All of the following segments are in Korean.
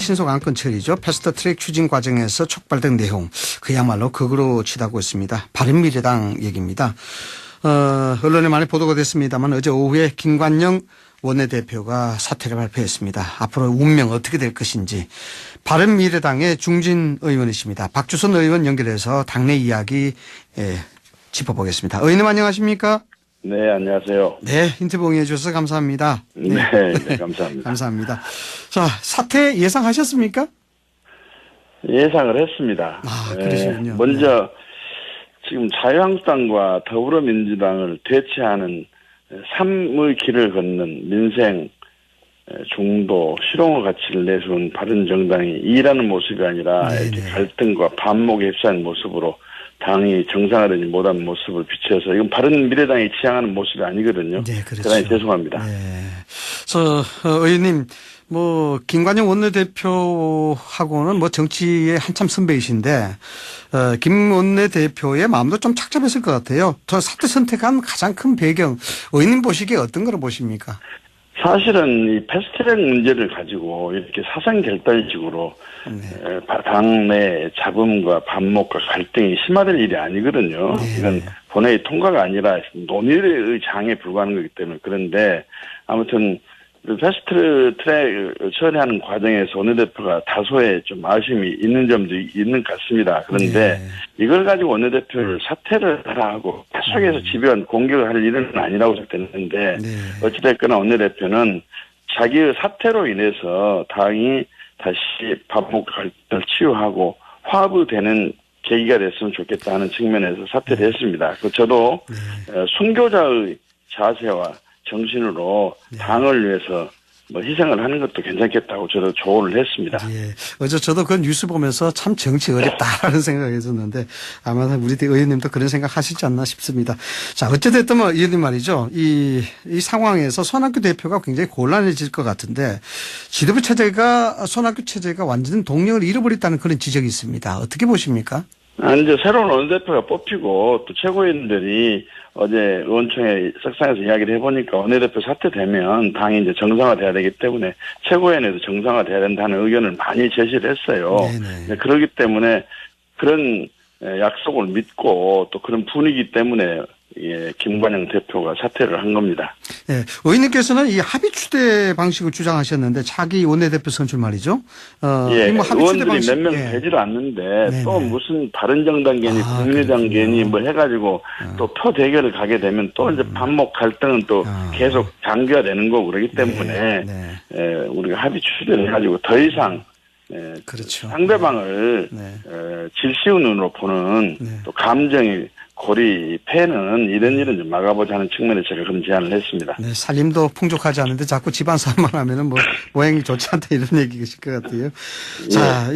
신속 안건 처리죠. 패스트트랙 추진 과정에서 촉발된 내용 그야말로 극으로 치닫고 있습니다. 바른미래당 얘기입니다. 언론에 많이 보도가 됐습니다만 어제 오후에 김관영 원내대표가 사퇴를 발표했습니다. 앞으로 운명 어떻게 될 것인지. 바른미래당의 중진 의원이십니다. 박주선 의원 연결해서 당내 이야기 짚어보겠습니다. 의원님 안녕하십니까? 네, 안녕하세요. 네, 인터뷰 응해 주셔서 감사합니다. 네, 감사합니다. 감사합니다. 자, 사퇴 예상하셨습니까? 예상을 했습니다. 그러시군요. 먼저 지금 자유한국당과 더불어민주당을 대체하는 3의 길을 걷는 민생, 중도, 실용의 가치를 내세운 바른정당이 일하는 모습이 아니라 이렇게 갈등과 반목에 휩싸인 모습으로 당이 정상화되지 못한 모습을 비춰서 이건 바른미래당이 지향하는 모습이 아니거든요. 네, 그렇죠. 대단히 죄송합니다. 네. 의원님, 김관영 원내대표하고는 정치의 한참 선배이신데, 김 원내대표의 마음도 좀 착잡했을 것 같아요. 저 사퇴 선택한 가장 큰 배경, 의원님 보시기에 어떤 걸 보십니까? 사실은 이 패스트트랙 문제를 가지고 이렇게 사생결단식으로 당내 잡음과 반목과 갈등이 심화될 일이 아니거든요. 네. 이건 본회의 통과가 아니라 논의의 장에 불과하는 거기 때문에. 그런데 아무튼 패스트트랙 처리하는 과정에서 원내대표가 다소의 좀 아쉬움이 있는 점도 있는 것 같습니다. 그런데 이걸 가지고 원내대표를 사퇴를 하라 하고 계속해서 집요한 공격을 할 일은 아니라고 생각했는데 어찌됐거나 원내대표는 자기의 사퇴로 인해서 당이 다시 반목 갈등을 치유하고 화합되는 계기가 됐으면 좋겠다는 측면에서 사퇴를 했습니다. 저도 순교자의 자세와 정신으로 당을 위해서 희생을 하는 것도 괜찮겠다고 저도 조언을 했습니다. 예. 어제 저도 그 뉴스 보면서 참 정치 어렵다라는 생각이 했었는데 아마 우리 의원님도 그런 생각 하시지 않나 싶습니다. 자, 어찌됐든 의원님 말이죠. 이 상황에서 손학규 대표가 굉장히 곤란해질 것 같은데 지도부 체제가 손학규 체제가 완전 동력을 잃어버렸다는 그런 지적이 있습니다. 어떻게 보십니까? 이제 새로운 원내대표가 뽑히고 또 최고위원들이 어제 의원총회 석상에서 이야기를 해보니까 원내대표 사퇴되면 당이 이제 정상화돼야 되기 때문에 최고위원회도 정상화돼야 된다는 의견을 많이 제시를 했어요. 그렇기 때문에 그런 약속을 믿고 또 그런 분위기 때문에 김관영 대표가 사퇴를 한 겁니다. 네, 의원님께서는 이 합의 추대 방식을 주장하셨는데 차기 원내대표 선출 말이죠. 의원들이 몇 명 되지도 않는데 또 무슨 바른정당 괜히 국민의당 괜히 해가지고 또 표 대결을 가게 되면 또 이제 반목 갈등은 또 계속 장기화되는 거고 그러기 때문에 우리가 합의 추대를 해가지고 더 이상 그렇죠. 상대방을 질시우 눈으로 보는 또 감정이 고리패는 이런 일은 좀 막아보자는 측면에서 제가 그런 제안을 했습니다. 네, 살림도 풍족하지 않은데 자꾸 집안 살만 하면은 모양이 좋지 않다 이런 얘기이실 것 같아요. 자,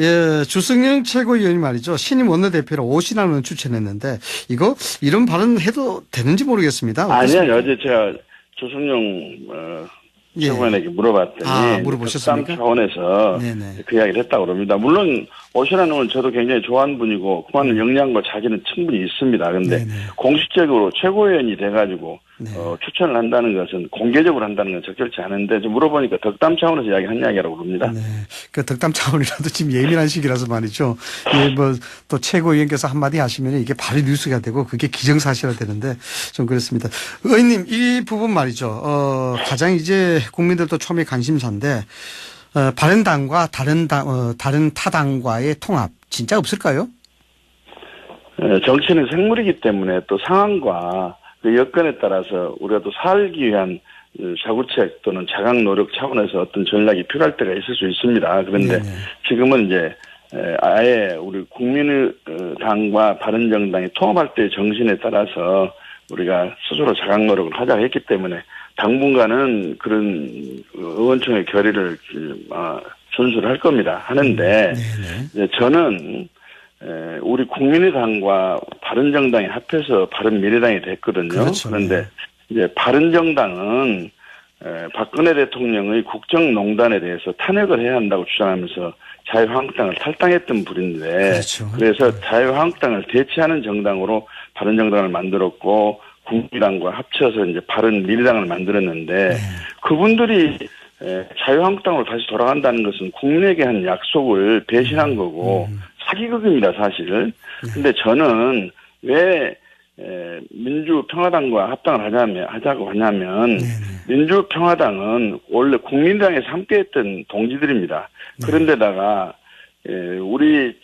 주승영 최고위원이 말이죠. 신임 원내대표로 오신환 의원 추천했는데 이런 발언 해도 되는지 모르겠습니다. 아니요, 어제 제가 주승용 최고위원에게 물어봤더니 물어보셨습니까? 차원에서 그 이야기를 했다고 그럽니다. 물론 오신환 의원 저도 굉장히 좋아하는 분이고 그만한 역량과 자질은 충분히 있습니다. 그런데 공식적으로 최고위원이 돼가지고 추천을 한다는 것은 공개적으로 한다는 건 적절치 않은데 물어보니까 덕담 차원에서 이야기한 이야기라고 그럽니다. 그 덕담 차원이라도 지금 예민한 시기라서 말이죠. 또 최고위원께서 한마디 하시면 이게 바로 뉴스가 되고 그게 기정사실화 되는데 좀 그렇습니다. 의원님 이 부분 말이죠. 가장 이제 국민들도 처음에 관심사인데 바른당과 다른 타당과의 통합 진짜 없을까요? 정치는 생물이기 때문에 또 상황과 그 여건에 따라서 우리가 또 살기 위한 자구책 또는 자각 노력 차원에서 어떤 전략이 필요할 때가 있을 수 있습니다. 그런데 지금은 이제 아예 우리 국민의당과 바른정당이 통합할 때의 정신에 따라서 우리가 스스로 자각 노력을 하자고 했기 때문에 당분간은 그런 의원총회 결의를 준수를 하는데 저는 우리 국민의당과 바른정당이 합해서 바른미래당이 됐거든요. 그렇죠. 그런데 이제 바른정당은 박근혜 대통령의 국정농단에 대해서 탄핵을 해야 한다고 주장하면서 자유한국당을 탈당했던 불인데 그래서 자유한국당을 대체하는 정당으로 바른정당을 만들었고 국민당과 합쳐서 이제 바른미래당을 만들었는데 그분들이 자유한국당으로 다시 돌아간다는 것은 국민에게 한 약속을 배신한 거고 사기극입니다, 사실. 근데 저는 왜 민주평화당과 합당을 하자고 하냐면 민주평화당은 원래 국민당에서 함께했던 동지들입니다. 그런데다가 우리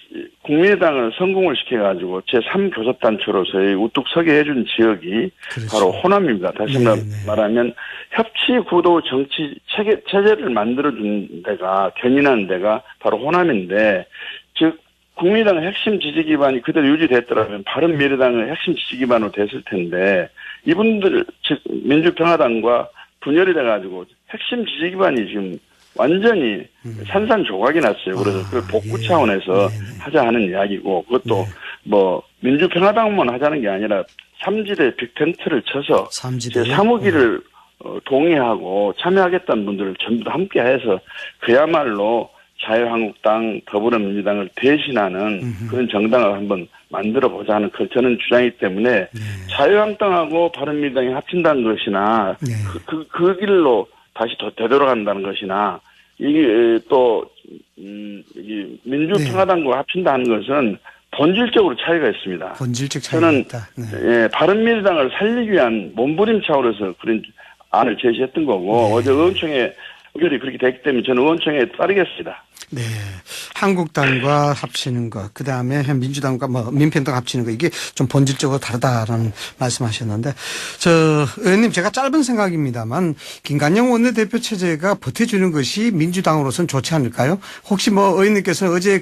국민의당을 성공을 시켜가지고 제3교섭단체로서의 우뚝 서게 해준 지역이 그렇죠. 바로 호남입니다. 다시 말하면 협치구도 정치 체제를 만들어준 데가 견인한 데가 바로 호남인데 즉 국민의당의 핵심 지지 기반이 그대로 유지됐더라면 바른미래당의 핵심 지지 기반으로 됐을 텐데 이분들 즉 민주평화당과 분열이 돼가지고 핵심 지지 기반이 지금 완전히 산산조각이 났어요. 그래서 그 복구 차원에서 하자 하는 이야기고 그것도 뭐 민주평화당만 하자는 게 아니라 삼지대 빅텐트를 쳐서 제 사무기를 동의하고 참여하겠다는 분들을 전부 다 함께 해서 그야말로 자유한국당, 더불어민주당을 대신하는 그런 정당을 한번 만들어보자 하는 저는 주장이기 때문에 자유한국당하고 바른미래당이 합친다는 것이나 그 길로 다시 되돌아간다는 것이나 이게 또 민주평화당과 합친다는 것은 본질적으로 차이가 있습니다. 본질적 차이가 있다. 바른미래당을 살리기 위한 몸부림차원에서 그런 안을 제시했던 거고 어제 의원총회 의결이 그렇게 됐기 때문에 저는 의원총회에 따르겠습니다. 네. 한국당과 합치는 것, 그 다음에 민주당과 민평당 합치는 것, 이게 좀 본질적으로 다르다라는 말씀하셨는데, 의원님, 제가 짧은 생각입니다만, 김관영 원내대표 체제가 버텨주는 것이 민주당으로서는 좋지 않을까요? 혹시 의원님께서는 어제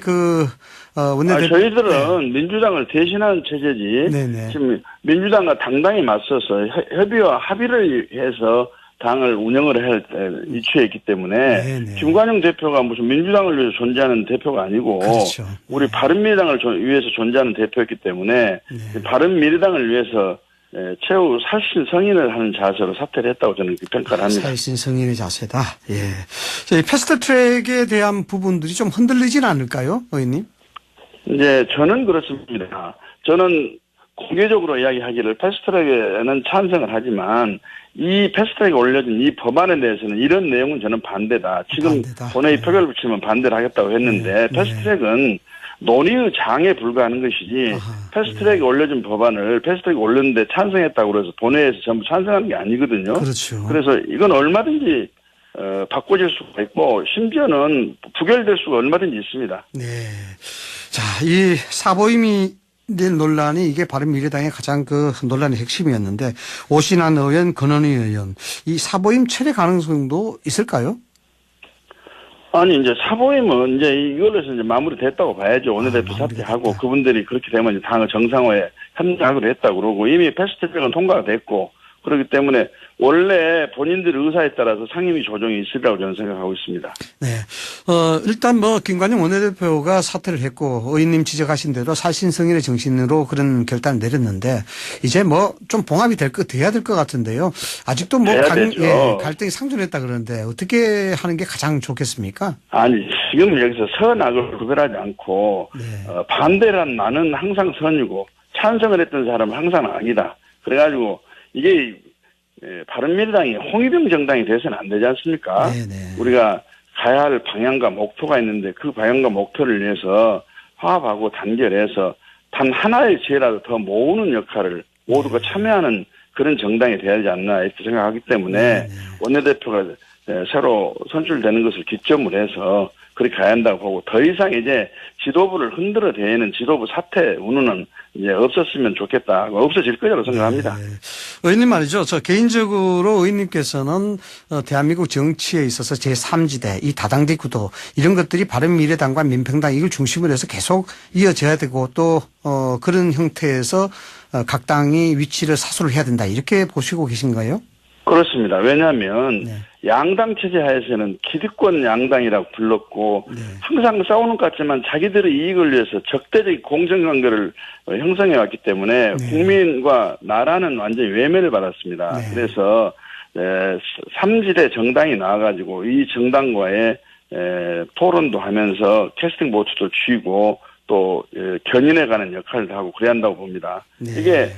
원내대표. 저희들은 민주당을 대신하는 체제지, 지금 민주당과 당당히 맞서서 협의와 합의를 해서 당을 운영을 할 이치에 있기 때문에 김관영 대표가 무슨 민주당을 위해서 존재하는 대표가 아니고 그렇죠. 우리 바른미래당을 위해서 존재하는 대표였기 때문에 바른미래당을 위해서 최후 살신성인을 하는 자세로 사퇴를 했다고 저는 평가를 합니다. 살신성인의 자세다. 예. 저희 패스트트랙에 대한 부분들이 좀 흔들리진 않을까요, 의원님? 이제 저는 그렇습니다. 저는 공개적으로 이야기하기를 패스트트랙에는 찬성을 하지만 이 패스트트랙에 올려진 이 법안에 대해서는 이런 내용은 저는 반대다. 지금 본회의 표결 붙이면 반대를 하겠다고 했는데 패스트트랙은 논의의 장에 불과하는 것이지 패스트트랙에 올려진 법안을 패스트트랙에 올렸는데 찬성했다고 그래서 본회의에서 전부 찬성하는 게 아니거든요. 그렇죠. 그래서 이건 얼마든지 바꿔질 수가 있고 심지어는 부결될 수가 얼마든지 있습니다. 네. 자, 이 사보임이 된 논란이 이게 바른미래당의 가장 논란의 핵심이었는데 오신환 의원, 권은희 의원 이 사보임 철회 가능성도 있을까요? 아니 이제 사보임은 이제 이걸로 해서 이제 마무리됐다고 봐야죠. 원내대표 사퇴하고 그분들이 그렇게 되면 이제 당을 정상화에 협력하기로 했다고 그러고 이미 패스트트랙은 통과가 됐고 그렇기 때문에 원래 본인들의 의사에 따라서 상임위 조정이 있으리라고 저는 생각하고 있습니다. 네. 일단 김관영 원내대표가 사퇴를 했고 의원님 지적하신 대로 살신성인의 정신으로 그런 결단을 내렸는데 이제 좀 봉합이 돼야 될 것 같은데요. 아직도 갈등이 상존했다 그러는데 어떻게 하는 게 가장 좋겠습니까? 아니 지금 여기서 선악을 구별하지 않고 반대란 나는 항상 선이고 찬성을 했던 사람은 항상 악이다. 그래가지고 이게 바른미래당이 홍위병 정당이 돼서는 안 되지 않습니까? 우리가 가야 할 방향과 목표가 있는데 그 방향과 목표를 위해서 화합하고 단결해서 단 하나의 지혜라도 더 모으는 역할을 모두가 참여하는 그런 정당이 돼야 하지 않나 이렇게 생각하기 때문에 원내대표가 새로 선출되는 것을 기점으로 해서 그렇게 가야 한다고 보고 더 이상 이제 지도부를 흔들어 대는 지도부 사퇴 운운은 이제 없었으면 좋겠다. 없어질 거라고 생각합니다. 의원님 말이죠. 저 개인적으로 의원님께서는 대한민국 정치에 있어서 제3지대, 이 다당제 구도 이런 것들이 바른미래당과 민평당 이걸 중심으로 해서 계속 이어져야 되고 또 그런 형태에서 각 당이 위치를 사수를 해야 된다. 이렇게 보시고 계신가요? 그렇습니다. 왜냐하면 양당 체제 하에서는 기득권 양당이라고 불렀고 항상 싸우는 것 같지만 자기들의 이익을 위해서 적대적 공정관계를 형성해 왔기 때문에 국민과 나라는 완전히 외면을 받았습니다. 그래서 3지대 정당이 나와가지고 이 정당과의 토론도 하면서 캐스팅 보트도 쥐고 또 견인해가는 역할을 하고 그래야 한다고 봅니다. 이게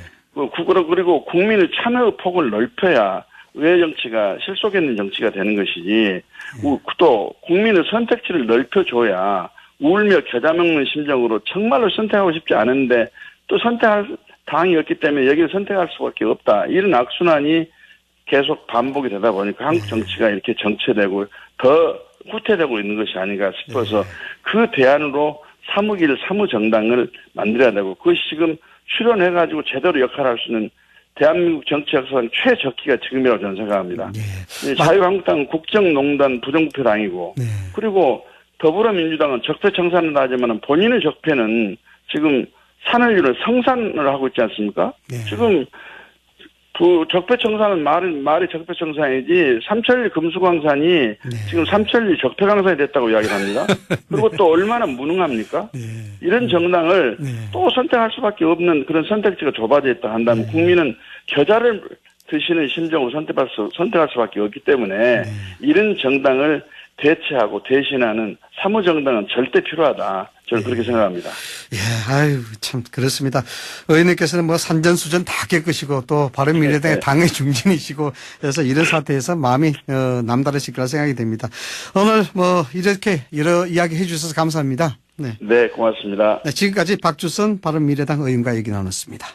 그리고 국민의 참여 폭을 넓혀야 의회 정치가 실속 있는 정치가 되는 것이지, 또 국민의 선택지를 넓혀줘야 울며 겨자 먹는 심정으로 정말로 선택하고 싶지 않은데 또 선택할 당이 없기 때문에 여기를 선택할 수밖에 없다. 이런 악순환이 계속 반복이 되다 보니까 한국 정치가 이렇게 정체되고 더 후퇴되고 있는 것이 아닌가 싶어서 그 대안으로 사무정당을 만들어야 되고 그것이 지금 출연해가지고 제대로 역할을 할 수 있는 대한민국 정치 역사상 최적기가 지금이라고 저는 생각합니다. 자유한국당은 국정농단 부정부패당이고 그리고 더불어민주당은 적폐청산을 하지만 본인의 적폐는 지금 산을유를 성산을 하고 있지 않습니까? 지금 적폐청산은 말이 적폐청산이지 삼천리 금수광산이 지금 삼천리 적폐광산이 됐다고 이야기를 합니다. 그리고 또 얼마나 무능합니까? 이런 정당을 또 선택할 수밖에 없는 그런 선택지가 좁아져 있다 한다면 국민은 겨자를 드시는 심정으로 선택할 수밖에 없기 때문에 이런 정당을 대체하고 대신하는 사무정당은 절대 필요하다. 저는 그렇게 생각합니다. 예, 아유, 참, 그렇습니다. 의원님께서는 뭐 산전수전 다 깨끗이고 또 바른미래당의 당의 중진이시고 그래서 이런 사태에서 마음이 남다르실 거라 생각이 됩니다. 오늘 뭐 이렇게 여러 이야기 해주셔서 감사합니다. 네, 고맙습니다. 네, 지금까지 박주선 바른미래당 의원과 얘기 나눴습니다.